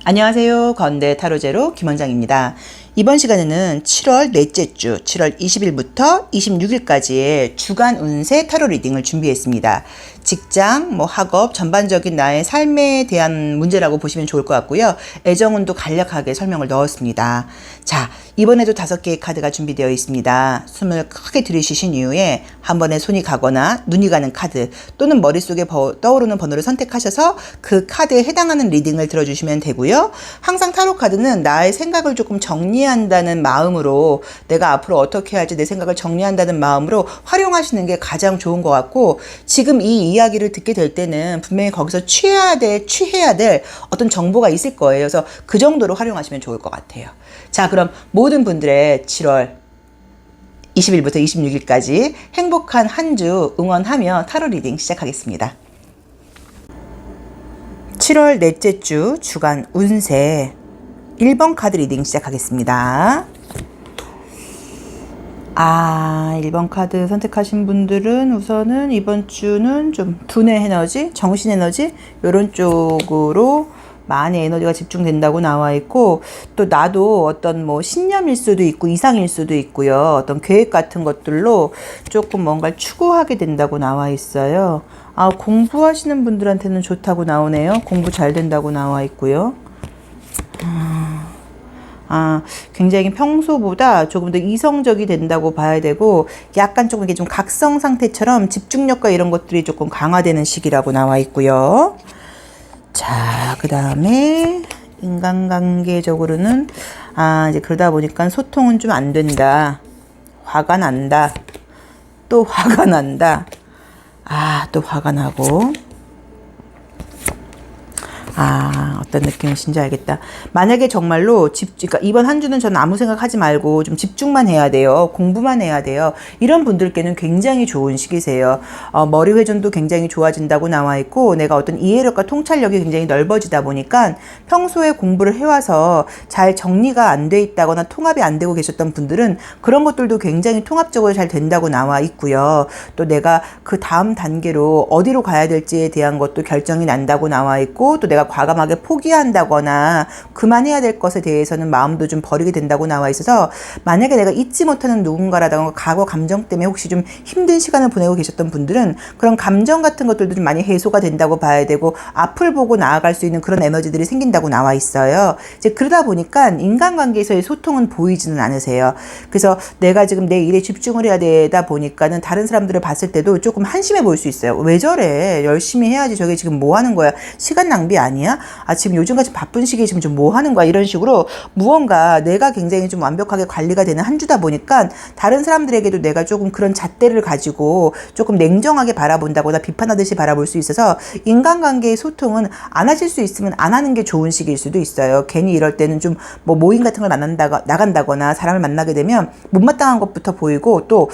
안녕하세요. 건대 타로제로 김원장입니다. 이번 시간에는 7월 넷째 주 7월 20일부터 26일까지의 주간 운세 타로 리딩을 준비했습니다. 직장, 학업, 전반적인 나의 삶에 대한 문제라고 보시면 좋을 것 같고요. 애정운도 간략하게 설명을 넣었습니다. 자, 이번에도 5개의 카드가 준비되어 있습니다. 숨을 크게 들이쉬신 이후에 한 번에 손이 가거나 눈이 가는 카드 또는 머릿속에 떠오르는 번호를 선택하셔서 그 카드에 해당하는 리딩을 들어주시면 되고요. 항상 타로 카드는 나의 생각을 조금 정리한다는 마음으로 내가 앞으로 어떻게 할지 내 생각을 정리한다는 마음으로 활용하시는 게 가장 좋은 것 같고, 지금 이 이야기를 듣게 될 때는 분명히 거기서 취해야 될 어떤 정보가 있을 거예요. 그래서 그 정도로 활용하시면 좋을 것 같아요. 자, 그럼 모든 분들의 7월 20일부터 26일까지 행복한 한 주 응원하며 타로 리딩 시작하겠습니다. 7월 넷째 주 주간 운세 1번 카드 리딩 시작하겠습니다. 1번 카드 선택하신 분들은 우선은 이번 주는 좀 두뇌 에너지, 정신 에너지 이런 쪽으로 많이 에너지가 집중된다고 나와 있고, 또 나도 어떤 신념일 수도 있고 이상일 수도 있고요. 어떤 계획 같은 것들로 조금 뭔가를 추구하게 된다고 나와 있어요. 공부하시는 분들한테는 좋다고 나오네요. 공부 잘 된다고 나와 있고요. 굉장히 평소보다 조금 더 이성적이 된다고 봐야 되고, 약간 조금 이게 좀 각성 상태처럼 집중력과 이런 것들이 조금 강화되는 시기라고 나와 있고요. 자, 그 다음에 인간관계적으로는 이제 그러다 보니까 소통은 좀 안 된다. 화가 난다. 또 화가 난다. 또 화가 나고. 어떤 느낌이신지 알겠다. 만약에 정말로 그러니까 이번 한 주는 저는 아무 생각하지 말고 좀 집중만 해야 돼요. 공부만 해야 돼요. 이런 분들께는 굉장히 좋은 시기세요. 머리 회전도 굉장히 좋아진다고 나와 있고, 내가 어떤 이해력과 통찰력이 굉장히 넓어지다 보니까 평소에 공부를 해와서 잘 정리가 안 돼 있다거나 통합이 안 되고 계셨던 분들은 그런 것들도 굉장히 통합적으로 잘 된다고 나와 있고요. 또 내가 그 다음 단계로 어디로 가야 될지에 대한 것도 결정이 난다고 나와 있고, 또 내가 과감하게 포기한다거나 그만해야 될 것에 대해서는 마음도 좀 버리게 된다고 나와 있어서, 만약에 내가 잊지 못하는 누군가라던가 과거 감정 때문에 혹시 좀 힘든 시간을 보내고 계셨던 분들은 그런 감정 같은 것들도 좀 많이 해소가 된다고 봐야 되고, 앞을 보고 나아갈 수 있는 그런 에너지들이 생긴다고 나와 있어요. 이제 그러다 보니까 인간관계에서의 소통은 보이지는 않으세요. 그래서 내가 지금 내 일에 집중을 해야 되다 보니까는 다른 사람들을 봤을 때도 조금 한심해 보일 수 있어요. 왜 저래? 열심히 해야지. 저게 지금 뭐 하는 거야? 시간 낭비 아니야? 지금 요즘같이 바쁜 시기에 지금 좀 뭐 하는 거야? 이런 식으로 무언가 내가 굉장히 좀 완벽하게 관리가 되는 한 주다 보니까 다른 사람들에게도 내가 조금 그런 잣대를 가지고 조금 냉정하게 바라본다거나 비판하듯이 바라볼 수 있어서, 인간관계의 소통은 안 하실 수 있으면 안 하는 게 좋은 시기일 수도 있어요. 괜히 이럴 때는 좀 모임 같은 걸 나간다거나 사람을 만나게 되면 못마땅한 것부터 보이고, 또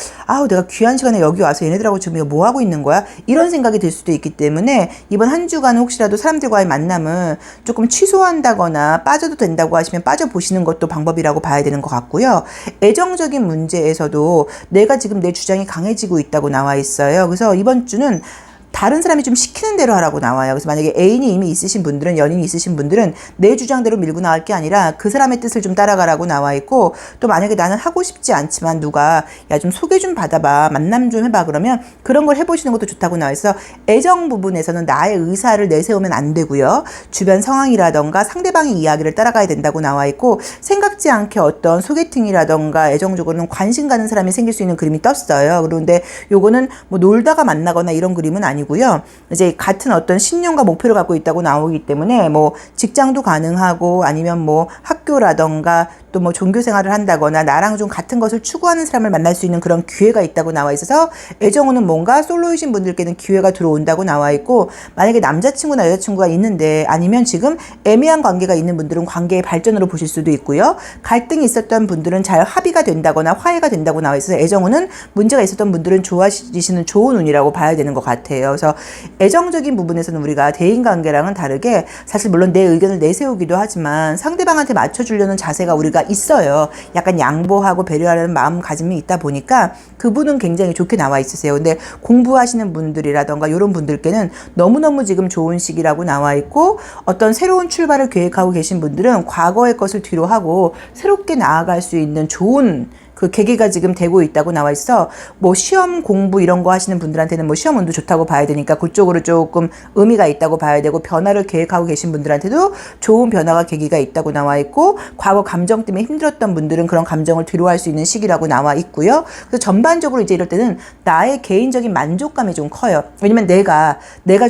내가 귀한 시간에 여기 와서 얘네들하고 지금 이거 뭐 하고 있는 거야? 이런 생각이 들 수도 있기 때문에 이번 한 주간은 혹시라도 사람들과의 만남은 조금 취소한다거나 빠져도 된다고 하시면 빠져보시는 것도 방법이라고 봐야 되는 것 같고요. 애정적인 문제에서도 내가 지금 내 주장이 강해지고 있다고 나와 있어요. 그래서 이번 주는 다른 사람이 좀 시키는 대로 하라고 나와요. 그래서 만약에 애인이 이미 있으신 분들은, 연인이 있으신 분들은 내 주장대로 밀고 나갈 게 아니라 그 사람의 뜻을 좀 따라가라고 나와 있고, 또 만약에 나는 하고 싶지 않지만 누가 좀 소개 좀 받아봐, 만남 좀 해봐, 그러면 그런 걸 해보시는 것도 좋다고 나와 있어. 애정 부분에서는 나의 의사를 내세우면 안 되고요. 주변 상황이라던가 상대방의 이야기를 따라가야 된다고 나와 있고, 생각지 않게 어떤 소개팅이라던가 애정적으로는 관심 가는 사람이 생길 수 있는 그림이 떴어요. 그런데 요거는 놀다가 만나거나 이런 그림은 아니고 고요. 이제 같은 어떤 신념과 목표를 갖고 있다고 나오기 때문에 직장도 가능하고, 아니면 학교라던가 또 종교 생활을 한다거나 나랑 좀 같은 것을 추구하는 사람을 만날 수 있는 그런 기회가 있다고 나와 있어서, 애정운은 뭔가 솔로이신 분들께는 기회가 들어온다고 나와 있고, 만약에 남자친구나 여자친구가 있는데, 아니면 지금 애매한 관계가 있는 분들은 관계의 발전으로 보실 수도 있고요. 갈등이 있었던 분들은 잘 합의가 된다거나 화해가 된다고 나와 있어서, 애정운은 문제가 있었던 분들은 좋아지시는 좋은 운이라고 봐야 되는 것 같아요. 그래서 애정적인 부분에서는 우리가 대인관계랑은 다르게, 사실 물론 내 의견을 내세우기도 하지만 상대방한테 맞춰주려는 자세가 우리가 의지가 있어요. 약간 양보하고 배려하려는 마음가짐이 있다 보니까 그분은 굉장히 좋게 나와 있으세요. 근데 공부하시는 분들이라던가 이런 분들께는 너무너무 지금 좋은 시기라고 나와 있고, 어떤 새로운 출발을 계획하고 계신 분들은 과거의 것을 뒤로 하고 새롭게 나아갈 수 있는 좋은 그 계기가 지금 되고 있다고 나와 있어. 뭐 시험 공부 이런 거 하시는 분들한테는 뭐 시험 운도 좋다고 봐야 되니까 그쪽으로 조금 의미가 있다고 봐야 되고, 변화를 계획하고 계신 분들한테도 좋은 변화가 계기가 있다고 나와 있고, 과거 감정 때문에 힘들었던 분들은 그런 감정을 뒤로할 수 있는 시기라고 나와 있고요. 그래서 전반적으로 이제 이럴 때는 나의 개인적인 만족감이 좀 커요. 왜냐면 내가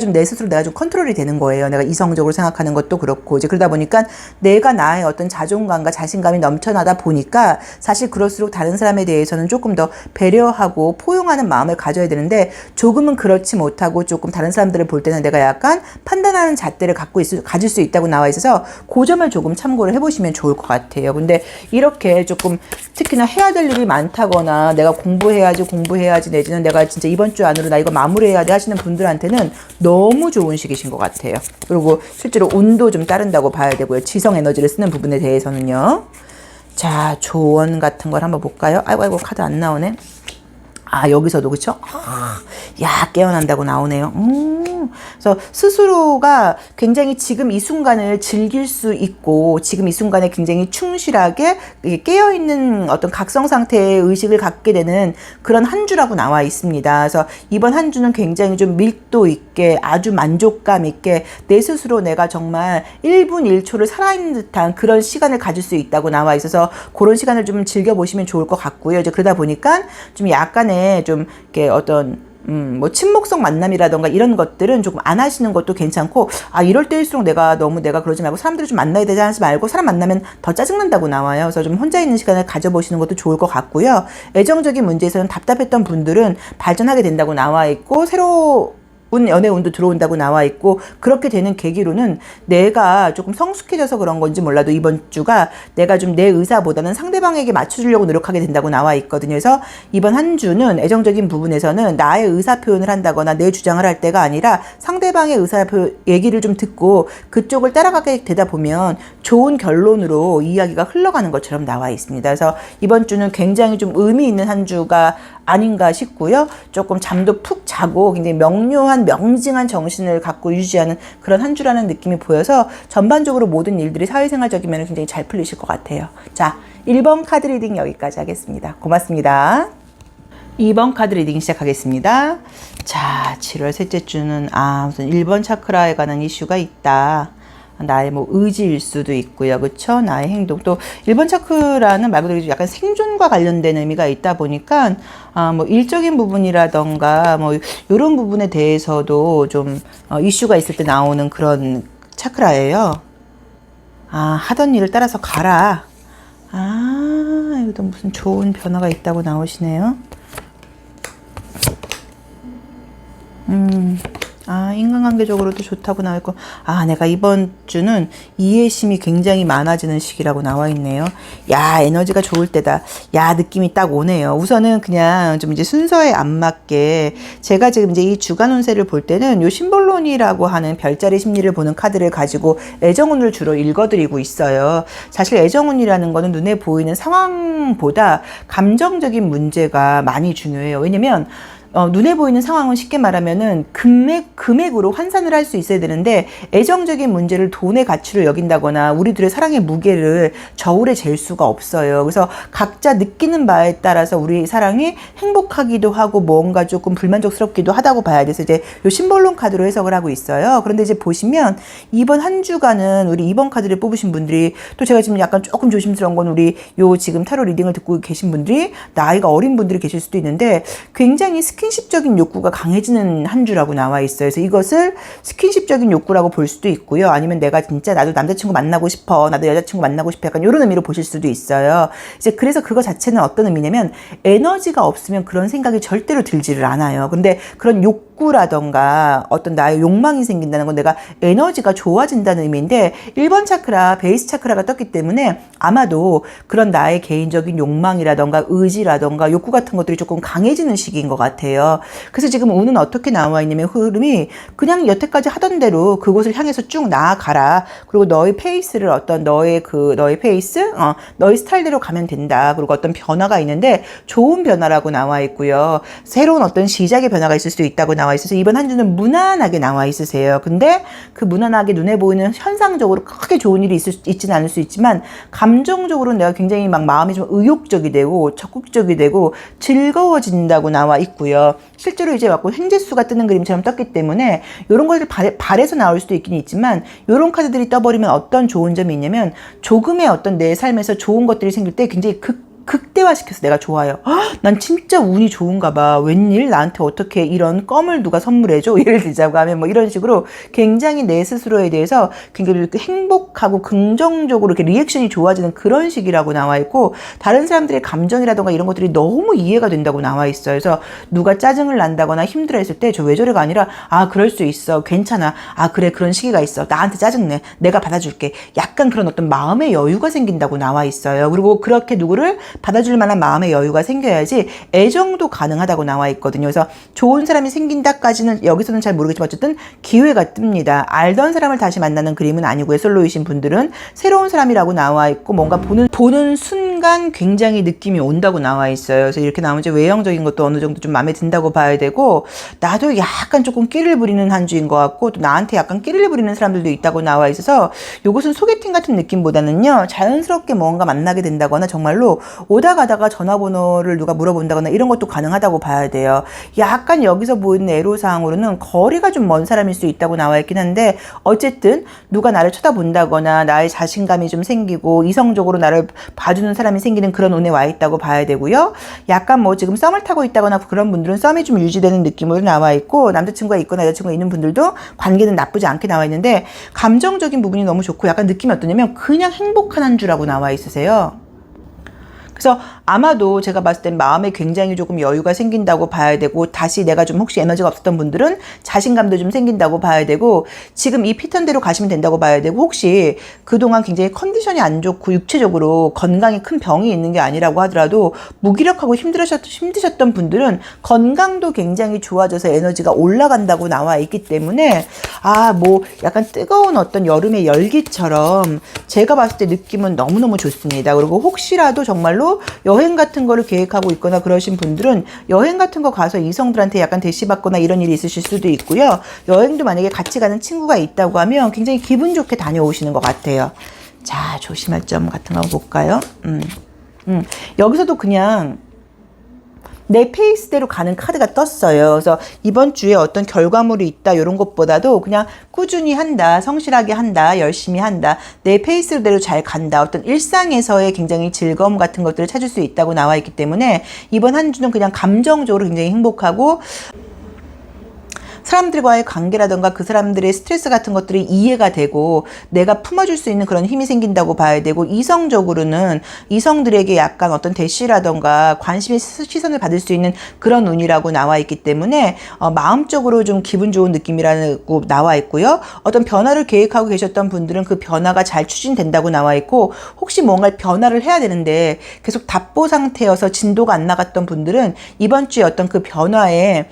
좀 내 스스로 내가 좀 컨트롤이 되는 거예요. 내가 이성적으로 생각하는 것도 그렇고, 이제 그러다 보니까 내가 나의 어떤 자존감과 자신감이 넘쳐나다 보니까 사실 그럴수록 다른 사람에 대해서는 조금 더 배려하고 포용하는 마음을 가져야 되는데, 조금은 그렇지 못하고 조금 다른 사람들을 볼 때는 내가 약간 판단하는 잣대를 가질 수 있다고 나와 있어서 그 점을 조금 참고를 해보시면 좋을 것 같아요. 근데 이렇게 조금 특히나 해야 될 일이 많다거나 내가 공부해야지 내지는 내가 진짜 이번 주 안으로 나 이거 마무리해야 돼 하시는 분들한테는 너무 좋은 시기신 것 같아요. 그리고 실제로 운도 좀 따른다고 봐야 되고요. 지성 에너지를 쓰는 부분에 대해서는요. 자, 조언 같은 걸 한번 볼까요? 아이고, 카드 안 나오네. 아, 여기서도, 그쵸? 야, 깨어난다고 나오네요. 그래서 스스로가 굉장히 지금 이 순간을 즐길 수 있고, 지금 이 순간에 굉장히 충실하게 깨어있는 어떤 각성 상태의 의식을 갖게 되는 그런 한 주라고 나와 있습니다. 그래서 이번 한 주는 굉장히 좀 밀도 있게, 아주 만족감 있게 내 스스로 내가 정말 1분 1초를 살아있는 듯한 그런 시간을 가질 수 있다고 나와 있어서 그런 시간을 좀 즐겨보시면 좋을 것 같고요. 이제 그러다 보니까 좀 약간의 좀 이렇게 어떤 뭐 친목성 만남이라던가 이런 것들은 조금 안 하시는 것도 괜찮고, 아 이럴 때일수록 내가 그러지 말고 사람들을 좀 만나야 되지 않지 말고, 사람 만나면 더 짜증난다고 나와요. 그래서 좀 혼자 있는 시간을 가져보시는 것도 좋을 것 같고요. 애정적인 문제에서는 답답했던 분들은 발전하게 된다고 나와 있고, 새로운 연애 운도 들어온다고 나와 있고, 그렇게 되는 계기로는 내가 조금 성숙해져서 그런 건지 몰라도 이번 주가 내가 좀 내 의사보다는 상대방에게 맞춰주려고 노력하게 된다고 나와 있거든요. 그래서 이번 한 주는 애정적인 부분에서는 나의 의사 표현을 한다거나 내 주장을 할 때가 아니라 상대방의 얘기를 좀 듣고 그쪽을 따라가게 되다 보면 좋은 결론으로 이야기가 흘러가는 것처럼 나와 있습니다. 그래서 이번 주는 굉장히 좀 의미 있는 한 주가 아닌가 싶고요. 조금 잠도 푹 자고 굉장히 명징한 정신을 갖고 유지하는 그런 한 주라는 느낌이 보여서 전반적으로 모든 일들이 사회생활적이면 굉장히 잘 풀리실 것 같아요. 자, 1번 카드 리딩 여기까지 하겠습니다. 고맙습니다. 2번 카드 리딩 시작하겠습니다. 자, 7월 셋째 주는 무슨 1번 차크라에 관한 이슈가 있다. 나의 뭐 의지일 수도 있고요. 그쵸? 나의 행동. 또 1번 차크라는 말 그대로 약간 생존과 관련된 의미가 있다 보니까 뭐 일적인 부분이라던가 뭐 이런 부분에 대해서도 좀 이슈가 있을 때 나오는 그런 차크라예요. 하던 일을 따라서 가라. 이것도 무슨 좋은 변화가 있다고 나오시네요. 인간관계적으로도 좋다고 나와 있고, 내가 이번 주는 이해심이 굉장히 많아지는 시기라고 나와 있네요. 야, 에너지가 좋을 때다. 야, 느낌이 딱 오네요. 우선은 그냥 좀 이제 순서에 안 맞게 제가 지금 이제 이 주간 운세를 볼 때는 요 심볼론이라고 하는 별자리 심리를 보는 카드를 가지고 애정운을 주로 읽어드리고 있어요. 사실 애정운이라는 거는 눈에 보이는 상황보다 감정적인 문제가 많이 중요해요. 왜냐면 눈에 보이는 상황은 쉽게 말하면은 금액으로 환산을 할 수 있어야 되는데, 애정적인 문제를 돈의 가치로 여긴다거나 우리들의 사랑의 무게를 저울에 잴 수가 없어요. 그래서 각자 느끼는 바에 따라서 우리 사랑이 행복하기도 하고 뭔가 조금 불만족스럽기도 하다고 봐야 돼서 이제 요 심볼론 카드로 해석을 하고 있어요. 그런데 이제 보시면 이번 한 주간은 우리 2번 카드를 뽑으신 분들이, 또 제가 지금 약간 조금 조심스러운 건 우리 요 지금 타로 리딩을 듣고 계신 분들이 나이가 어린 분들이 계실 수도 있는데, 굉장히 스킨십적인 욕구가 강해지는 한 주라고 나와 있어요. 그래서 이것을 스킨십적인 욕구라고 볼 수도 있고요. 아니면 내가 진짜 나도 남자친구 만나고 싶어, 나도 여자친구 만나고 싶어, 약간 이런 의미로 보실 수도 있어요. 이제 그래서 그거 자체는 어떤 의미냐면 에너지가 없으면 그런 생각이 절대로 들지를 않아요. 근데 그런 욕구 욕구라던가 어떤 나의 욕망이 생긴다는 건 내가 에너지가 좋아진다는 의미인데 1번 차크라, 베이스 차크라가 떴기 때문에 아마도 그런 나의 개인적인 욕망이라던가 의지라던가 욕구 같은 것들이 조금 강해지는 시기인 것 같아요. 그래서 지금 운은 어떻게 나와 있냐면 흐름이 그냥 여태까지 하던 대로 그곳을 향해서 쭉 나아가라. 그리고 너의 페이스를 어떤 너의 페이스, 너의 스타일대로 가면 된다. 그리고 어떤 변화가 있는데 좋은 변화라고 나와 있고요. 새로운 어떤 시작의 변화가 있을 수도 있다고 나와 있어서 이번 한 주는 무난하게 나와 있으세요. 근데 그 무난하게 눈에 보이는 현상적으로 크게 좋은 일이 있지는 않을 수 있지만 감정적으로 내가 굉장히 막 마음이 좀 의욕적이 되고 적극적이 되고 즐거워진다고 나와 있고요. 실제로 이제 막 횡재수가 뜨는 그림처럼 떴기 때문에 이런 것을 발에서 나올 수도 있긴 있지만 이런 카드들이 떠버리면 어떤 좋은 점이 있냐면 조금의 어떤 내 삶에서 좋은 것들이 생길 때 굉장히 극대화시켜서 내가 좋아요. 난 진짜 운이 좋은가 봐. 웬일 나한테 어떻게 이런 껌을 누가 선물해줘? 예를 들자고 하면 뭐 이런 식으로 굉장히 내 스스로에 대해서 굉장히 이렇게 행복하고 긍정적으로 이렇게 리액션이 좋아지는 그런 식이라고 나와 있고 다른 사람들의 감정이라던가 이런 것들이 너무 이해가 된다고 나와 있어요. 그래서 누가 짜증을 난다거나 힘들어했을 때 저 왜 저래가 아니라 그럴 수 있어. 괜찮아. 그래 그런 시기가 있어. 나한테 짜증내. 내가 받아줄게. 약간 그런 어떤 마음의 여유가 생긴다고 나와 있어요. 그리고 그렇게 누구를 받아줄 만한 마음의 여유가 생겨야지 애정도 가능하다고 나와 있거든요. 그래서 좋은 사람이 생긴다까지는 여기서는 잘 모르겠지만 어쨌든 기회가 뜹니다. 알던 사람을 다시 만나는 그림은 아니고요. 솔로이신 분들은 새로운 사람이라고 나와 있고 뭔가 보는 순간 굉장히 느낌이 온다고 나와 있어요. 그래서 이렇게 나오면 이제 외형적인 것도 어느 정도 좀 마음에 든다고 봐야 되고 나도 약간 조금 끼를 부리는 한 주인 것 같고 또 나한테 약간 끼를 부리는 사람들도 있다고 나와 있어서 이것은 소개팅 같은 느낌보다는요. 자연스럽게 뭔가 만나게 된다거나 정말로 오다 가다가 전화번호를 누가 물어본다거나 이런 것도 가능하다고 봐야 돼요. 약간 여기서 보이는 애로사항으로는 거리가 좀 먼 사람일 수 있다고 나와 있긴 한데 어쨌든 누가 나를 쳐다본다거나 나의 자신감이 좀 생기고 이성적으로 나를 봐주는 사람이 생기는 그런 운에 와 있다고 봐야 되고요. 약간 뭐 지금 썸을 타고 있다거나 그런 분들은 썸이 좀 유지되는 느낌으로 나와 있고 남자친구가 있거나 여자친구가 있는 분들도 관계는 나쁘지 않게 나와 있는데 감정적인 부분이 너무 좋고 약간 느낌이 어떠냐면 그냥 행복한 한 주라고 나와 있으세요. 그래서 아마도 제가 봤을 땐 마음에 굉장히 조금 여유가 생긴다고 봐야 되고 다시 내가 좀 혹시 에너지가 없었던 분들은 자신감도 좀 생긴다고 봐야 되고 지금 이 패턴대로 가시면 된다고 봐야 되고 혹시 그동안 굉장히 컨디션이 안 좋고 육체적으로 건강에 큰 병이 있는 게 아니라고 하더라도 무기력하고 힘드셨던 분들은 건강도 굉장히 좋아져서 에너지가 올라간다고 나와 있기 때문에 뭐 약간 뜨거운 어떤 여름의 열기처럼 제가 봤을 때 느낌은 너무너무 좋습니다. 그리고 혹시라도 정말로 여행 같은 거를 계획하고 있거나 그러신 분들은 여행 같은 거 가서 이성들한테 약간 대시받거나 이런 일이 있으실 수도 있고요. 여행도 만약에 같이 가는 친구가 있다고 하면 굉장히 기분 좋게 다녀오시는 것 같아요. 자, 조심할 점 같은 거 볼까요? 여기서도 그냥 내 페이스대로 가는 카드가 떴어요. 그래서 이번 주에 어떤 결과물이 있다 이런 것보다도 그냥 꾸준히 한다, 성실하게 한다, 열심히 한다, 내 페이스대로 잘 간다. 어떤 일상에서의 굉장히 즐거움 같은 것들을 찾을 수 있다고 나와 있기 때문에 이번 한 주는 그냥 감정적으로 굉장히 행복하고 사람들과의 관계라던가 그 사람들의 스트레스 같은 것들이 이해가 되고 내가 품어줄 수 있는 그런 힘이 생긴다고 봐야 되고 이성적으로는 이성들에게 약간 어떤 대시라던가 관심의 시선을 받을 수 있는 그런 운이라고 나와 있기 때문에 마음적으로 좀 기분 좋은 느낌이라고 나와 있고요. 어떤 변화를 계획하고 계셨던 분들은 그 변화가 잘 추진된다고 나와 있고 혹시 뭔가 변화를 해야 되는데 계속 답보 상태여서 진도가 안 나갔던 분들은 이번 주에 어떤 그 변화에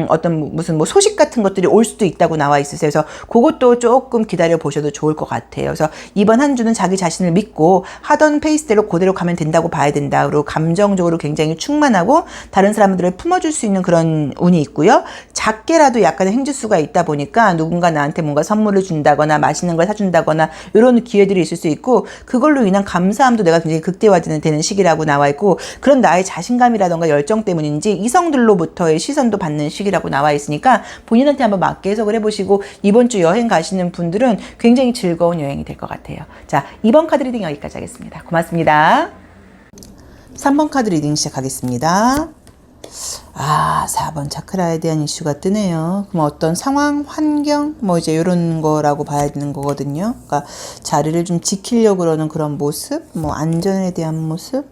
어떤 무슨 뭐 소식 같은 것들이 올 수도 있다고 나와 있으세요. 그래서 그것도 조금 기다려 보셔도 좋을 것 같아요. 그래서 이번 한 주는 자기 자신을 믿고 하던 페이스대로 그대로 가면 된다고 봐야 된다. 그리고 감정적으로 굉장히 충만하고 다른 사람들을 품어줄 수 있는 그런 운이 있고요. 작게라도 약간의 행주수가 있다 보니까 누군가 나한테 뭔가 선물을 준다거나 맛있는 걸 사준다거나 이런 기회들이 있을 수 있고 그걸로 인한 감사함도 내가 굉장히 극대화되는 시기라고 나와 있고 그런 나의 자신감이라던가 열정 때문인지 이성들로부터의 시선도 받는 시기라고 나와 있으니까 본인한테 한번 맞게 해석을 해보시고 이번 주 여행 가시는 분들은 굉장히 즐거운 여행이 될 것 같아요. 자, 2번 카드 리딩 여기까지 하겠습니다. 고맙습니다. 3번 카드 리딩 시작하겠습니다. 4번 차크라에 대한 이슈가 뜨네요. 그럼 어떤 상황, 환경, 뭐 이제 이런 거라고 봐야 되는 거거든요. 그러니까 자리를 좀 지키려고 그러는 그런 모습, 뭐 안전에 대한 모습,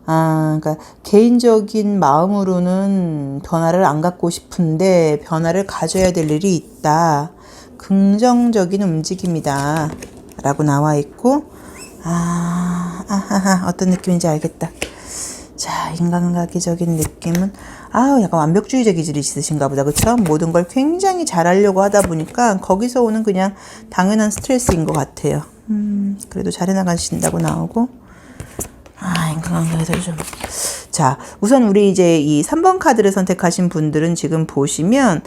그러니까 개인적인 마음으로는 변화를 안 갖고 싶은데 변화를 가져야 될 일이 있다. 긍정적인 움직임이다. 라고 나와 있고, 어떤 느낌인지 알겠다. 자, 인간관계적인 느낌은, 약간 완벽주의적 기질이 있으신가 보다. 그쵸? 모든 걸 굉장히 잘하려고 하다 보니까 거기서 오는 그냥 당연한 스트레스인 것 같아요. 그래도 잘해나가신다고 나오고, 인간관계에서 좀. 자, 우선 우리 이제 이 3번 카드를 선택하신 분들은 지금 보시면,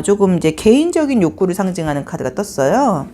조금 이제 개인적인 욕구를 상징하는 카드가 떴어요.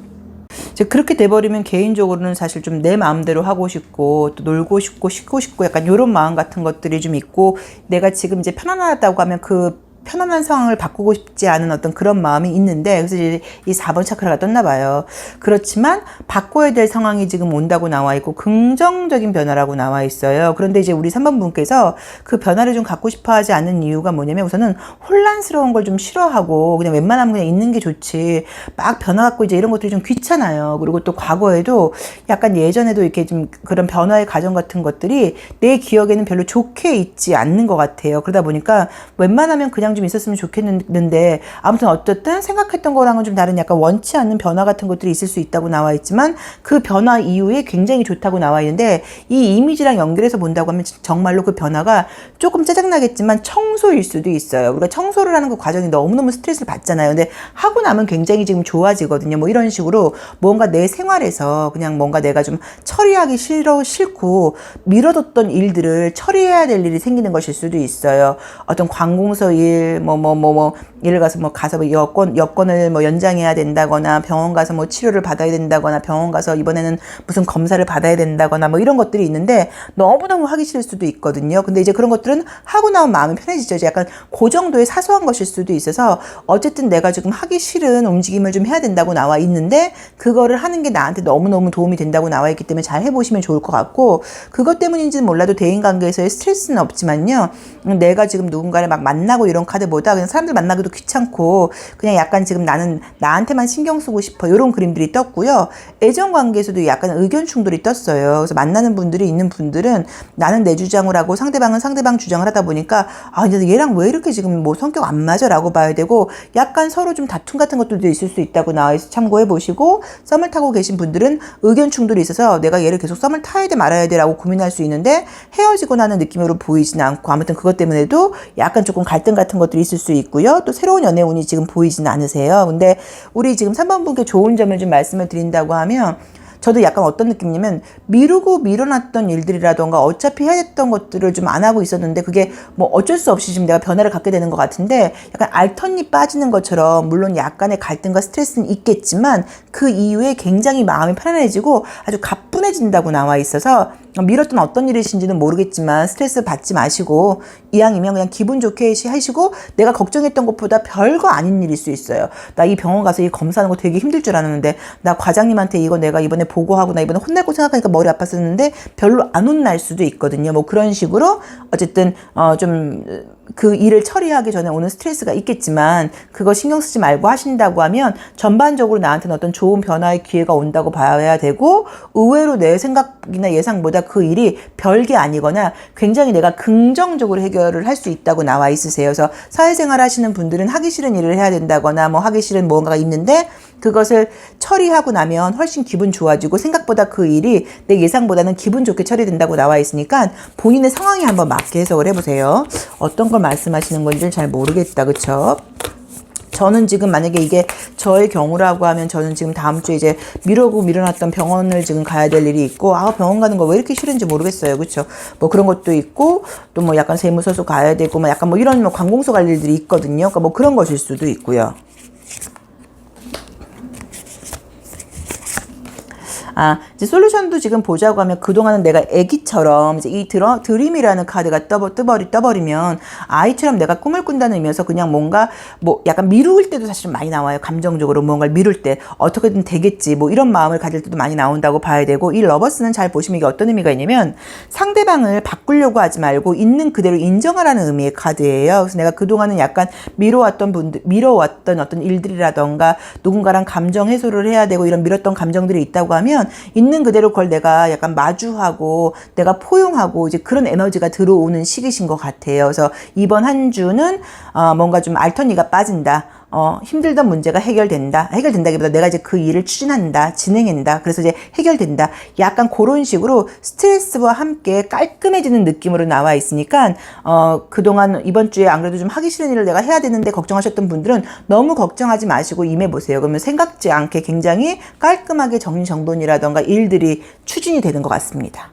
이제 그렇게 돼버리면 개인적으로는 사실 좀 내 마음대로 하고 싶고 또 놀고 싶고 쉬고 싶고 약간 이런 마음 같은 것들이 좀 있고 내가 지금 이제 편안하다고 하면 그 편안한 상황을 바꾸고 싶지 않은 어떤 그런 마음이 있는데 그래서 이제 이 4번 차크라가 떴나 봐요. 그렇지만 바꿔야 될 상황이 지금 온다고 나와 있고 긍정적인 변화라고 나와 있어요. 그런데 이제 우리 3번 분께서 그 변화를 좀 갖고 싶어 하지 않는 이유가 뭐냐면 우선은 혼란스러운 걸 좀 싫어하고 그냥 웬만하면 그냥 있는 게 좋지 막 변화 갖고 이제 이런 것들이 좀 귀찮아요. 그리고 또 과거에도 약간 예전에도 이렇게 좀 그런 변화의 과정 같은 것들이 내 기억에는 별로 좋게 있지 않는 것 같아요. 그러다 보니까 웬만하면 그냥 좀 있었으면 좋겠는데 아무튼 어쨌든 생각했던 거랑은 좀 다른 약간 원치 않는 변화 같은 것들이 있을 수 있다고 나와 있지만 그 변화 이후에 굉장히 좋다고 나와 있는데 이 이미지랑 연결해서 본다고 하면 정말로 그 변화가 조금 짜증나겠지만 청소일 수도 있어요. 우리가 청소를 하는 그 과정이 너무너무 스트레스를 받잖아요. 근데 하고 나면 굉장히 지금 좋아지거든요. 뭐 이런 식으로 뭔가 내 생활에서 그냥 뭔가 내가 좀 처리하기 싫고 미뤄뒀던 일들을 처리해야 될 일이 생기는 것일 수도 있어요. 어떤 관공서 일, 예를 가서 여권을 연장해야 된다거나 병원 가서 치료를 받아야 된다거나 병원 가서 이번에는 무슨 검사를 받아야 된다거나 이런 것들이 있는데 너무너무 하기 싫을 수도 있거든요. 근데 이제 그런 것들은 하고 나면 마음이 편해지죠. 이제 약간 그 정도의 사소한 것일 수도 있어서 어쨌든 내가 지금 하기 싫은 움직임을 좀 해야 된다고 나와 있는데 그거를 하는 게 나한테 너무너무 도움이 된다고 나와 있기 때문에 잘 해보시면 좋을 것 같고 그것 때문인지는 몰라도 대인관계에서의 스트레스는 없지만요. 내가 지금 누군가를 막 만나고 이런 카드보다 그냥 사람들 만나기도 귀찮고 그냥 약간 지금 나는 나한테만 신경 쓰고 싶어 이런 그림들이 떴고요. 애정관계에서도 약간 의견 충돌이 떴어요. 그래서 만나는 분들이 있는 분들은 나는 내 주장을 하고 상대방은 상대방 주장을 하다 보니까 이제 얘랑 왜 이렇게 지금 성격 안 맞아 라고 봐야 되고 약간 서로 좀 다툼 같은 것들도 있을 수 있다고 나와 있어 참고해 보시고 썸을 타고 계신 분들은 의견 충돌이 있어서 내가 얘를 계속 썸을 타야 돼 말아야 돼 라고 고민할 수 있는데 헤어지고 나는 느낌으로 보이진 않고 아무튼 그것 때문에도 약간 조금 갈등 같은 것들이 있을 수 있고요. 또 새로운 연애 운이 지금 보이지는 않으세요. 근데 우리 지금 3번 분께 좋은 점을 좀 말씀을 드린다고 하면 저도 약간 어떤 느낌이냐면 미루고 미뤄놨던 일들이라던가 어차피 해야 됐던 것들을 좀 안 하고 있었는데 그게 어쩔 수 없이 지금 내가 변화를 갖게 되는 것 같은데 약간 알턴니 빠지는 것처럼 물론 약간의 갈등과 스트레스는 있겠지만 그 이후에 굉장히 마음이 편안해지고 아주 가뿐해진다고 나와 있어서 미뤘던 어떤 일이신지는 모르겠지만 스트레스 받지 마시고 이왕이면 그냥 기분 좋게 하시고 내가 걱정했던 것보다 별거 아닌 일일 수 있어요. 나 이 병원 가서 이 검사하는 거 되게 힘들 줄 알았는데 나 과장님한테 이거 내가 이번에 보고하고 나 이번에 혼날 거 생각하니까 머리 아팠었는데 별로 안 혼날 수도 있거든요. 그런 식으로 어쨌든 좀 그 일을 처리하기 전에 오는 스트레스가 있겠지만 그거 신경 쓰지 말고 하신다고 하면 전반적으로 나한테는 어떤 좋은 변화의 기회가 온다고 봐야 되고 의외로 내 생각이나 예상보다 그 일이 별게 아니거나 굉장히 내가 긍정적으로 해결을 할 수 있다고 나와 있으세요. 그래서 사회생활 하시는 분들은 하기 싫은 일을 해야 된다거나 하기 싫은 뭔가가 있는데 그것을 처리하고 나면 훨씬 기분 좋아지고 생각보다 그 일이 내 예상보다는 기분 좋게 처리된다고 나와 있으니까 본인의 상황에 한번 맞게 해석을 해보세요. 어떤 걸 말씀하시는 건지 잘 모르겠다. 그쵸? 저는 지금 만약에 이게 저의 경우라고 하면 저는 지금 다음 주에 이제 미뤄놨던 병원을 지금 가야 될 일이 있고 병원 가는 거 왜 이렇게 싫은지 모르겠어요. 그렇죠? 그런 것도 있고 또 약간 세무서도 가야 되고 약간 이런 관공서 갈 일들이 있거든요. 그러니까 그런 것일 수도 있고요. 이제 솔루션도 지금 보자고 하면 그동안은 내가 애기처럼 이제 이 드림이라는 카드가 떠버리면 아이처럼 내가 꿈을 꾼다는 의미에서 그냥 뭔가 약간 미룰 때도 사실은 많이 나와요. 감정적으로 뭔가를 미룰 때 어떻게든 되겠지 이런 마음을 가질 때도 많이 나온다고 봐야 되고 이 러버스는 잘 보시면 이게 어떤 의미가 있냐면 상대방을 바꾸려고 하지 말고 있는 그대로 인정하라는 의미의 카드예요. 그래서 내가 그동안은 약간 미뤄왔던 어떤 일들이라던가 누군가랑 감정 해소를 해야 되고 이런 미뤘던 감정들이 있다고 하면 있으면 있는 그대로 그걸 내가 약간 마주하고 내가 포용하고 이제 그런 에너지가 들어오는 시기신 것 같아요. 그래서 이번 한 주는 뭔가 좀 알턴니가 빠진다. 힘들던 문제가 해결된다기보다 내가 이제 그 일을 추진한다, 진행한다. 그래서 이제 해결된다. 약간 그런 식으로 스트레스와 함께 깔끔해지는 느낌으로 나와 있으니까, 그동안 이번 주에 안 그래도 좀 하기 싫은 일을 내가 해야 되는데 걱정하셨던 분들은 너무 걱정하지 마시고 임해보세요. 그러면 생각지 않게 굉장히 깔끔하게 정리정돈이라던가 일들이 추진이 되는 것 같습니다.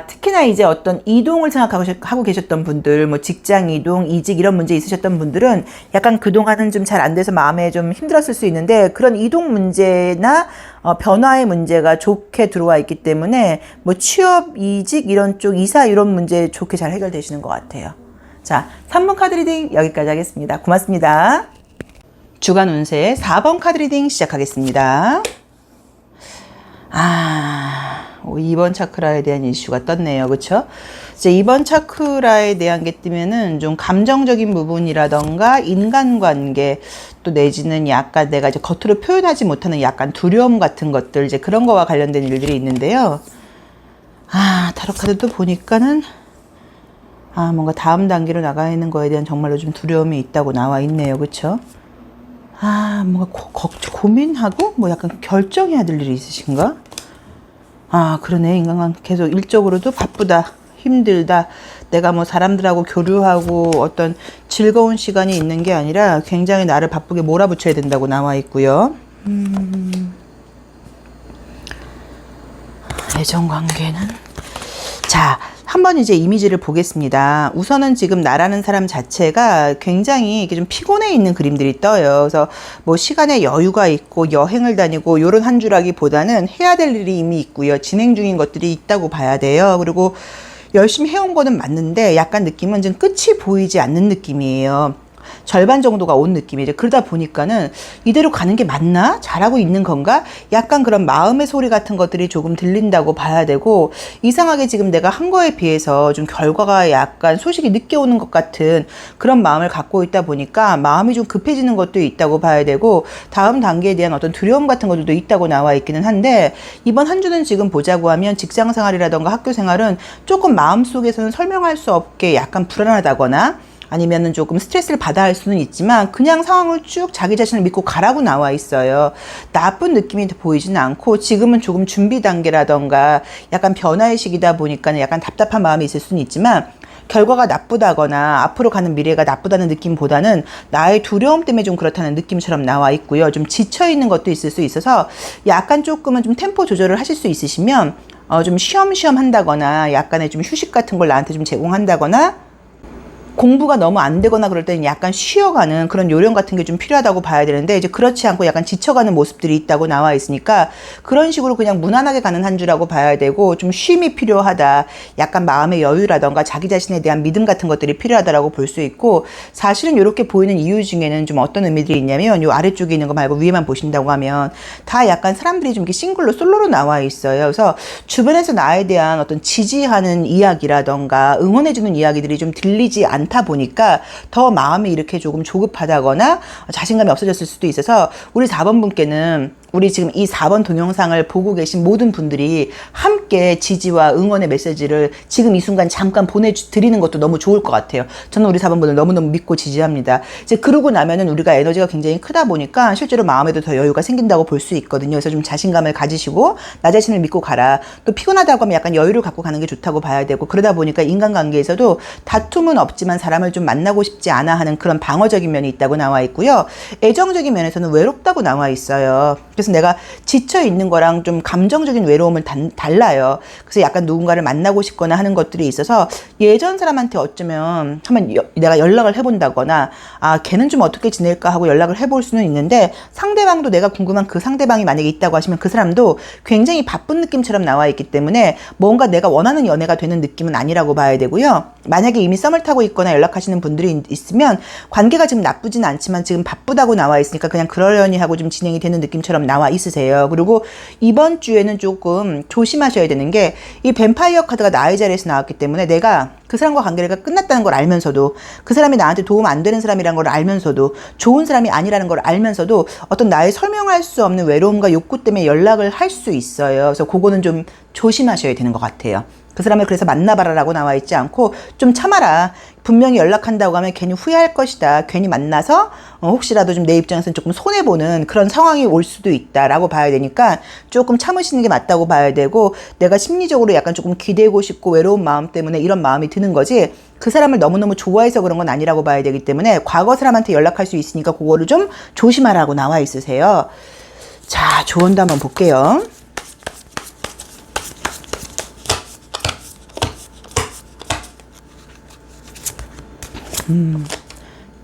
특히나 이제 어떤 이동을 생각하고 계셨던 분들, 뭐 직장 이동, 이직 이런 문제 있으셨던 분들은 약간 그동안은 좀 잘 안 돼서 마음에 좀 힘들었을 수 있는데 그런 이동 문제나 변화의 문제가 좋게 들어와 있기 때문에 뭐 취업, 이직 이런 쪽, 이사 이런 문제 좋게 잘 해결되시는 것 같아요. 자, 3번 카드 리딩 여기까지 하겠습니다. 고맙습니다. 주간 운세 4번 카드 리딩 시작하겠습니다. 2번 차크라에 대한 이슈가 떴네요. 그쵸? 이제 2번 차크라에 대한 게 뜨면은 좀 감정적인 부분이라던가 인간관계 또 내지는 약간 내가 이제 겉으로 표현하지 못하는 약간 두려움 같은 것들 이제 그런 거와 관련된 일들이 있는데요. 타로 카드도 보니까는 뭔가 다음 단계로 나가야 하는 거에 대한 정말로 좀 두려움이 있다고 나와 있네요. 그쵸? 뭔가 고민하고 뭐 약간 결정해야 될 일이 있으신가? 그러네. 인간관계 계속 일적으로도 바쁘다, 힘들다. 내가 뭐 사람들하고 교류하고 어떤 즐거운 시간이 있는 게 아니라 굉장히 나를 바쁘게 몰아붙여야 된다고 나와 있고요. 애정관계는 자, 한번 이제 이미지를 보겠습니다. 우선은 지금 나라는 사람 자체가 굉장히 이렇게 좀 피곤해 있는 그림들이 떠요. 그래서 뭐 시간에 여유가 있고 여행을 다니고 요런 한 주라기보다는 해야 될 일이 이미 있고요. 진행 중인 것들이 있다고 봐야 돼요. 그리고 열심히 해온 거는 맞는데 약간 느낌은 좀 끝이 보이지 않는 느낌이에요. 절반 정도가 온 느낌이죠. 그러다 보니까는 이대로 가는 게 맞나? 잘하고 있는 건가? 약간 그런 마음의 소리 같은 것들이 조금 들린다고 봐야 되고, 이상하게 지금 내가 한 거에 비해서 좀 결과가 약간 소식이 늦게 오는 것 같은 그런 마음을 갖고 있다 보니까 마음이 좀 급해지는 것도 있다고 봐야 되고, 다음 단계에 대한 어떤 두려움 같은 것들도 있다고 나와 있기는 한데, 이번 한 주는 지금 보자고 하면 직장 생활이라던가 학교 생활은 조금 마음속에서는 설명할 수 없게 약간 불안하다거나 아니면은 조금 스트레스를 받아야 할 수는 있지만 그냥 상황을 쭉 자기 자신을 믿고 가라고 나와 있어요. 나쁜 느낌이 보이지는 않고 지금은 조금 준비 단계라던가 약간 변화의 시기다 보니까 약간 답답한 마음이 있을 수는 있지만 결과가 나쁘다거나 앞으로 가는 미래가 나쁘다는 느낌보다는 나의 두려움 때문에 좀 그렇다는 느낌처럼 나와 있고요. 좀 지쳐있는 것도 있을 수 있어서 약간 조금은 좀 템포 조절을 하실 수 있으시면 좀 쉬엄쉬엄 한다거나 약간의 좀 휴식 같은 걸 나한테 좀 제공한다거나 공부가 너무 안 되거나 그럴 때는 약간 쉬어가는 그런 요령 같은 게 좀 필요하다고 봐야 되는데 이제 그렇지 않고 약간 지쳐가는 모습들이 있다고 나와 있으니까 그런 식으로 그냥 무난하게 가는 한 주라고 봐야 되고 좀 쉼이 필요하다. 약간 마음의 여유라던가 자기 자신에 대한 믿음 같은 것들이 필요하다라고 볼 수 있고 사실은 이렇게 보이는 이유 중에는 좀 어떤 의미들이 있냐면 요 아래쪽에 있는 거 말고 위에만 보신다고 하면 다 약간 사람들이 좀 이렇게 싱글로 솔로로 나와 있어요. 그래서 주변에서 나에 대한 어떤 지지하는 이야기라던가 응원해주는 이야기들이 좀 들리지 않다 보니까 더 마음이 이렇게 조금 조급하다거나 자신감이 없어졌을 수도 있어서 우리 4번 분께는 우리 지금 이 4번 동영상을 보고 계신 모든 분들이 함께 지지와 응원의 메시지를 지금 이 순간 잠깐 보내드리는 것도 너무 좋을 것 같아요. 저는 우리 4번 분을 너무너무 믿고 지지합니다. 이제 그러고 나면은 우리가 에너지가 굉장히 크다 보니까 실제로 마음에도 더 여유가 생긴다고 볼 수 있거든요. 그래서 좀 자신감을 가지시고 나 자신을 믿고 가라. 또 피곤하다고 하면 약간 여유를 갖고 가는 게 좋다고 봐야 되고 그러다 보니까 인간관계에서도 다툼은 없지만 사람을 좀 만나고 싶지 않아 하는 그런 방어적인 면이 있다고 나와 있고요. 애정적인 면에서는 외롭다고 나와 있어요. 그래서 내가 지쳐 있는 거랑 좀 감정적인 외로움을 달라요. 그래서 약간 누군가를 만나고 싶거나 하는 것들이 있어서 예전 사람한테 어쩌면 한번 내가 연락을 해본다거나 걔는 좀 어떻게 지낼까 하고 연락을 해볼 수는 있는데 상대방도 내가 궁금한 그 상대방이 만약에 있다고 하시면 그 사람도 굉장히 바쁜 느낌처럼 나와 있기 때문에 뭔가 내가 원하는 연애가 되는 느낌은 아니라고 봐야 되고요. 만약에 이미 썸을 타고 있거나 연락하시는 분들이 있으면 관계가 지금 나쁘진 않지만 지금 바쁘다고 나와 있으니까 그냥 그러려니 하고 좀 진행이 되는 느낌처럼 나와 있으세요. 그리고 이번 주에는 조금 조심하셔야 되는 게 이 뱀파이어 카드가 나의 자리에서 나왔기 때문에 내가 그 사람과 관계가 끝났다는 걸 알면서도 그 사람이 나한테 도움 안 되는 사람이라는 걸 알면서도 좋은 사람이 아니라는 걸 알면서도 어떤 나의 설명할 수 없는 외로움과 욕구 때문에 연락을 할 수 있어요. 그래서 그거는 좀 조심하셔야 되는 것 같아요. 그 사람을 그래서 만나봐라라고 나와 있지 않고 좀 참아라. 분명히 연락한다고 하면 괜히 후회할 것이다. 괜히 만나서 혹시라도 좀 내 입장에서는 조금 손해보는 그런 상황이 올 수도 있다라고 봐야 되니까 조금 참으시는 게 맞다고 봐야 되고, 내가 심리적으로 약간 조금 기대고 싶고 외로운 마음 때문에 이런 마음이 드는 거지 그 사람을 너무너무 좋아해서 그런 건 아니라고 봐야 되기 때문에 과거 사람한테 연락할 수 있으니까 그거를 좀 조심하라고 나와 있으세요. 자, 조언도 한번 볼게요.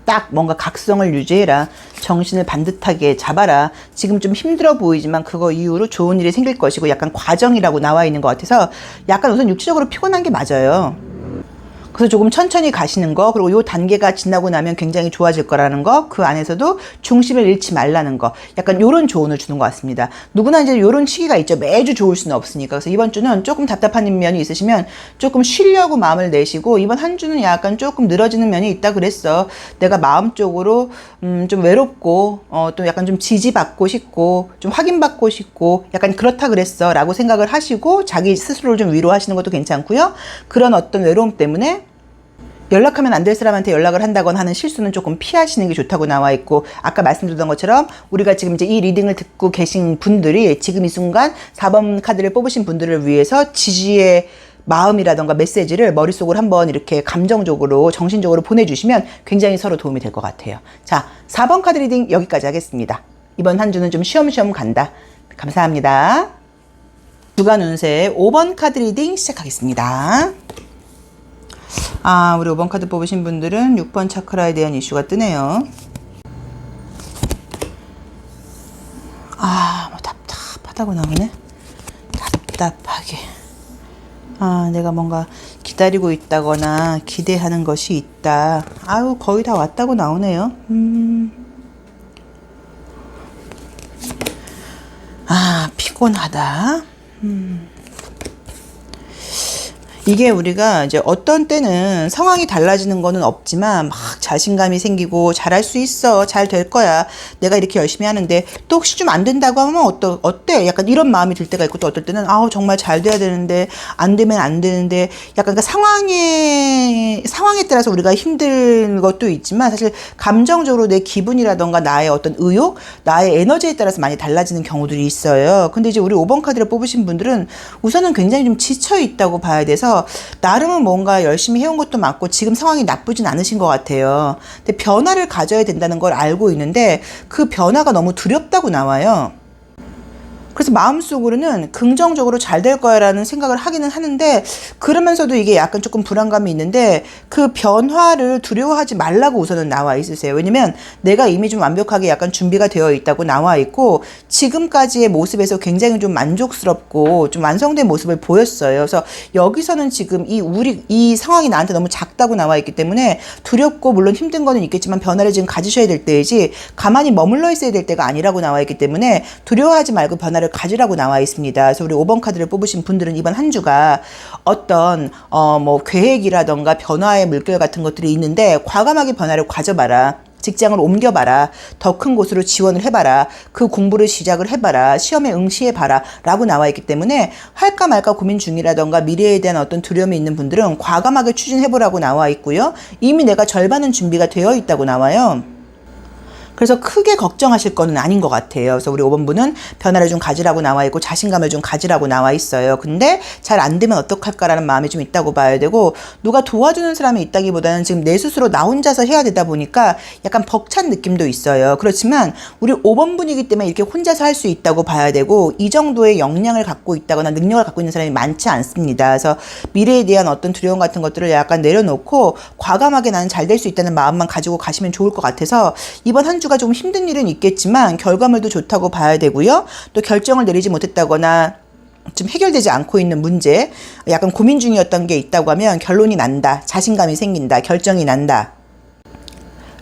딱 뭔가 각성을 유지해라. 정신을 반듯하게 잡아라. 지금 좀 힘들어 보이지만 그거 이후로 좋은 일이 생길 것이고 약간 과정이라고 나와 있는 것 같아서 약간 우선 육체적으로 피곤한 게 맞아요. 그래서 조금 천천히 가시는 거, 그리고 요 단계가 지나고 나면 굉장히 좋아질 거라는 거, 그 안에서도 중심을 잃지 말라는 거, 약간 요런 조언을 주는 것 같습니다. 누구나 이제 요런 시기가 있죠. 매주 좋을 수는 없으니까. 그래서 이번 주는 조금 답답한 면이 있으시면 조금 쉬려고 마음을 내시고, 이번 한 주는 약간 조금 늘어지는 면이 있다 그랬어. 내가 마음적으로 좀 외롭고 또 약간 좀 지지받고 싶고 좀 확인받고 싶고 약간 그렇다 그랬어 라고 생각을 하시고 자기 스스로를 좀 위로하시는 것도 괜찮고요. 그런 어떤 외로움 때문에 연락하면 안 될 사람한테 연락을 한다거나 하는 실수는 조금 피하시는 게 좋다고 나와 있고, 아까 말씀드렸던 것처럼 우리가 지금 이제 이 리딩을 듣고 계신 분들이 지금 이 순간 4번 카드를 뽑으신 분들을 위해서 지지의 마음이라던가 메시지를 머릿속으로 한번 이렇게 감정적으로 정신적으로 보내주시면 굉장히 서로 도움이 될 것 같아요. 자, 4번 카드 리딩 여기까지 하겠습니다. 이번 한 주는 좀 쉬엄쉬엄 간다. 감사합니다. 주간 운세 5번 카드 리딩 시작하겠습니다. 우리 5번 카드 뽑으신 분들은 6번 차크라에 대한 이슈가 뜨네요. 뭐 답답하다고 나오네. 답답하게. 내가 뭔가 기다리고 있다거나 기대하는 것이 있다. 거의 다 왔다고 나오네요. 피곤하다. 이게 우리가 이제 어떤 때는 상황이 달라지는 거는 없지만 막 자신감이 생기고 잘할 수 있어, 잘 될 거야, 내가 이렇게 열심히 하는데 또 혹시 좀 안 된다고 하면 어때? 약간 이런 마음이 들 때가 있고, 또 어떨 때는 정말 잘 돼야 되는데 안 되면 안 되는데, 약간 그 상황에 따라서 우리가 힘든 것도 있지만 사실 감정적으로 내 기분이라던가 나의 어떤 의욕, 나의 에너지에 따라서 많이 달라지는 경우들이 있어요. 근데 이제 우리 5번 카드를 뽑으신 분들은 우선은 굉장히 좀 지쳐 있다고 봐야 돼서 나름은 뭔가 열심히 해온 것도 맞고 지금 상황이 나쁘진 않으신 것 같아요. 근데 변화를 가져야 된다는 걸 알고 있는데 그 변화가 너무 두렵다고 나와요. 그래서 마음속으로는 긍정적으로 잘 될 거야 라는 생각을 하기는 하는데, 그러면서도 이게 약간 조금 불안감이 있는데 그 변화를 두려워하지 말라고 우선은 나와 있으세요. 왜냐면 내가 이미 좀 완벽하게 약간 준비가 되어 있다고 나와 있고, 지금까지의 모습에서 굉장히 좀 만족스럽고 좀 완성된 모습을 보였어요. 그래서 여기서는 지금 이 상황이 나한테 너무 작다고 나와 있기 때문에 두렵고 물론 힘든 거는 있겠지만 변화를 지금 가지셔야 될 때이지 가만히 머물러 있어야 될 때가 아니라고 나와 있기 때문에 두려워하지 말고 변화를 가지라고 나와 있습니다. 그래서 우리 5번 카드를 뽑으신 분들은 이번 한 주가 어떤 계획이라던가 변화의 물결 같은 것들이 있는데 과감하게 변화를 가져봐라. 직장을 옮겨봐라. 더 큰 곳으로 지원을 해봐라. 그 공부를 시작을 해봐라. 시험에 응시해봐라 라고 나와 있기 때문에 할까 말까 고민 중이라던가 미래에 대한 어떤 두려움이 있는 분들은 과감하게 추진해보라고 나와 있고요. 이미 내가 절반은 준비가 되어 있다고 나와요. 그래서 크게 걱정하실 거는 아닌 것 같아요. 그래서 우리 5번 분은 변화를 좀 가지라고 나와 있고 자신감을 좀 가지라고 나와 있어요. 근데 잘 안 되면 어떡할까라는 마음이 좀 있다고 봐야 되고, 누가 도와주는 사람이 있다기보다는 지금 내 스스로 나 혼자서 해야 되다 보니까 약간 벅찬 느낌도 있어요. 그렇지만 우리 5번 분이기 때문에 이렇게 혼자서 할 수 있다고 봐야 되고, 이 정도의 역량을 갖고 있다거나 능력을 갖고 있는 사람이 많지 않습니다. 그래서 미래에 대한 어떤 두려움 같은 것들을 약간 내려놓고 과감하게 나는 잘 될 수 있다는 마음만 가지고 가시면 좋을 것 같아서, 이번 한 주가 좀 힘든 일은 있겠지만 결과물도 좋다고 봐야 되고요. 또 결정을 내리지 못했다거나 좀 해결되지 않고 있는 문제, 약간 고민 중이었던 게 있다고 하면 결론이 난다, 자신감이 생긴다, 결정이 난다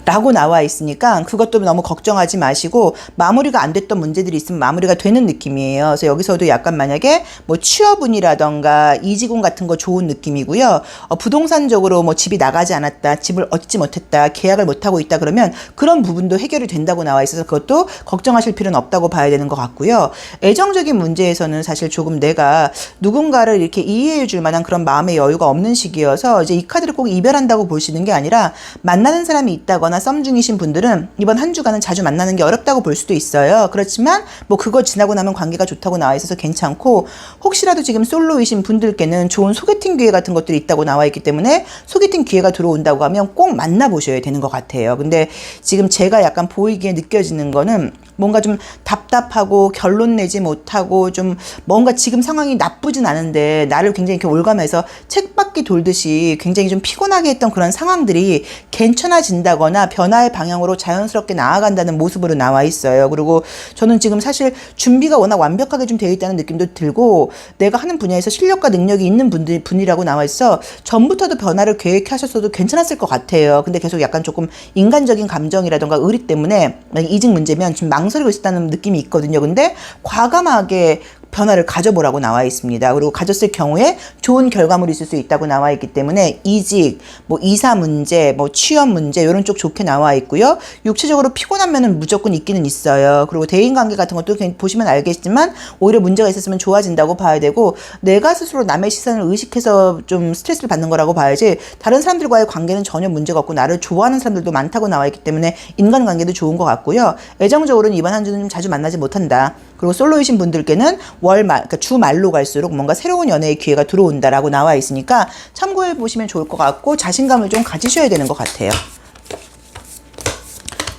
라고 나와 있으니까 그것도 너무 걱정하지 마시고 마무리가 안 됐던 문제들이 있으면 마무리가 되는 느낌이에요. 그래서 여기서도 약간 만약에 뭐 취업운이라던가 이직운 같은 거 좋은 느낌이고요. 부동산적으로 뭐 집이 나가지 않았다, 집을 얻지 못했다, 계약을 못하고 있다 그러면 그런 부분도 해결이 된다고 나와 있어서 그것도 걱정하실 필요는 없다고 봐야 되는 것 같고요. 애정적인 문제에서는 사실 조금 내가 누군가를 이렇게 이해해 줄 만한 그런 마음의 여유가 없는 시기여서 이제 이 카드를 꼭 이별한다고 보시는 게 아니라 만나는 사람이 있다거나 썸 중이신 분들은 이번 한 주간은 자주 만나는 게 어렵다고 볼 수도 있어요. 그렇지만 뭐 그거 지나고 나면 관계가 좋다고 나와 있어서 괜찮고, 혹시라도 지금 솔로이신 분들께는 좋은 소개팅 기회 같은 것들이 있다고 나와 있기 때문에 소개팅 기회가 들어온다고 하면 꼭 만나보셔야 되는 것 같아요. 근데 지금 제가 약간 보이기에 느껴지는 거는 뭔가 좀 답답하고 결론 내지 못하고 좀 뭔가 지금 상황이 나쁘진 않은데 나를 굉장히 이렇게 올가면서 책바퀴 돌듯이 굉장히 좀 피곤하게 했던 그런 상황들이 괜찮아진다거나 변화의 방향으로 자연스럽게 나아간다는 모습으로 나와 있어요. 그리고 저는 지금 사실 준비가 워낙 완벽하게 좀 되어 있다는 느낌도 들고 내가 하는 분야에서 실력과 능력이 있는 분이라고 나와 있어 전부터도 변화를 계획하셨어도 괜찮았을 것 같아요. 근데 계속 약간 조금 인간적인 감정이라던가 의리 때문에 이직 문제면 좀 망설이고 있다는 느낌이 있거든요. 근데 과감하게 변화를 가져보라고 나와 있습니다. 그리고 가졌을 경우에 좋은 결과물이 있을 수 있다고 나와 있기 때문에 이직, 뭐 이사 문제, 뭐 취업 문제 이런 쪽 좋게 나와 있고요. 육체적으로 피곤한 면은 무조건 있기는 있어요. 그리고 대인관계 같은 것도 보시면 알겠지만 오히려 문제가 있었으면 좋아진다고 봐야 되고, 내가 스스로 남의 시선을 의식해서 좀 스트레스를 받는 거라고 봐야지 다른 사람들과의 관계는 전혀 문제가 없고 나를 좋아하는 사람들도 많다고 나와 있기 때문에 인간관계도 좋은 것 같고요. 애정적으로는 이번 한 주는 좀 자주 만나지 못한다. 그리고 솔로이신 분들께는 월말, 그러니까 주말로 갈수록 뭔가 새로운 연애의 기회가 들어온다라고 나와 있으니까 참고해 보시면 좋을 것 같고 자신감을 좀 가지셔야 되는 것 같아요.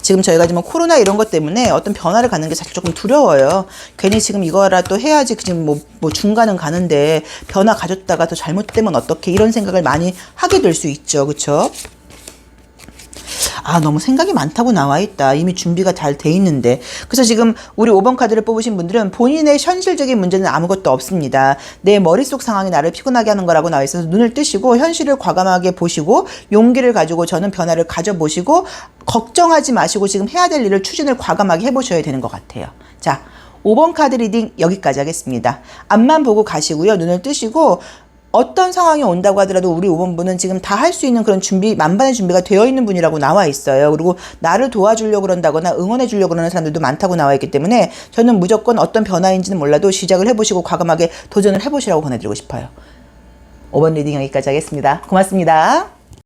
지금 저희가 지금 코로나 이런 것 때문에 어떤 변화를 갖는 게 사실 조금 두려워요. 괜히 지금 이거라도 해야지 지금 뭐 중간은 가는데 변화 가졌다가 더 잘못되면 어떻게 이런 생각을 많이 하게 될 수 있죠. 그렇죠? 아, 너무 생각이 많다고 나와 있다. 이미 준비가 잘 돼 있는데. 그래서 지금 우리 5번 카드를 뽑으신 분들은 본인의 현실적인 문제는 아무것도 없습니다. 내 머릿속 상황이 나를 피곤하게 하는 거라고 나와 있어서 눈을 뜨시고 현실을 과감하게 보시고 용기를 가지고 저는 변화를 가져보시고 걱정하지 마시고 지금 해야 될 일을 추진을 과감하게 해보셔야 되는 것 같아요. 자, 5번 카드 리딩 여기까지 하겠습니다. 앞만 보고 가시고요. 눈을 뜨시고 어떤 상황이 온다고 하더라도 우리 5번 분은 지금 다 할 수 있는 그런 준비, 만반의 준비가 되어 있는 분이라고 나와 있어요. 그리고 나를 도와주려고 그런다거나 응원해 주려고 그러는 사람들도 많다고 나와 있기 때문에 저는 무조건 어떤 변화인지는 몰라도 시작을 해보시고 과감하게 도전을 해보시라고 권해드리고 싶어요. 5번 리딩 여기까지 하겠습니다. 고맙습니다.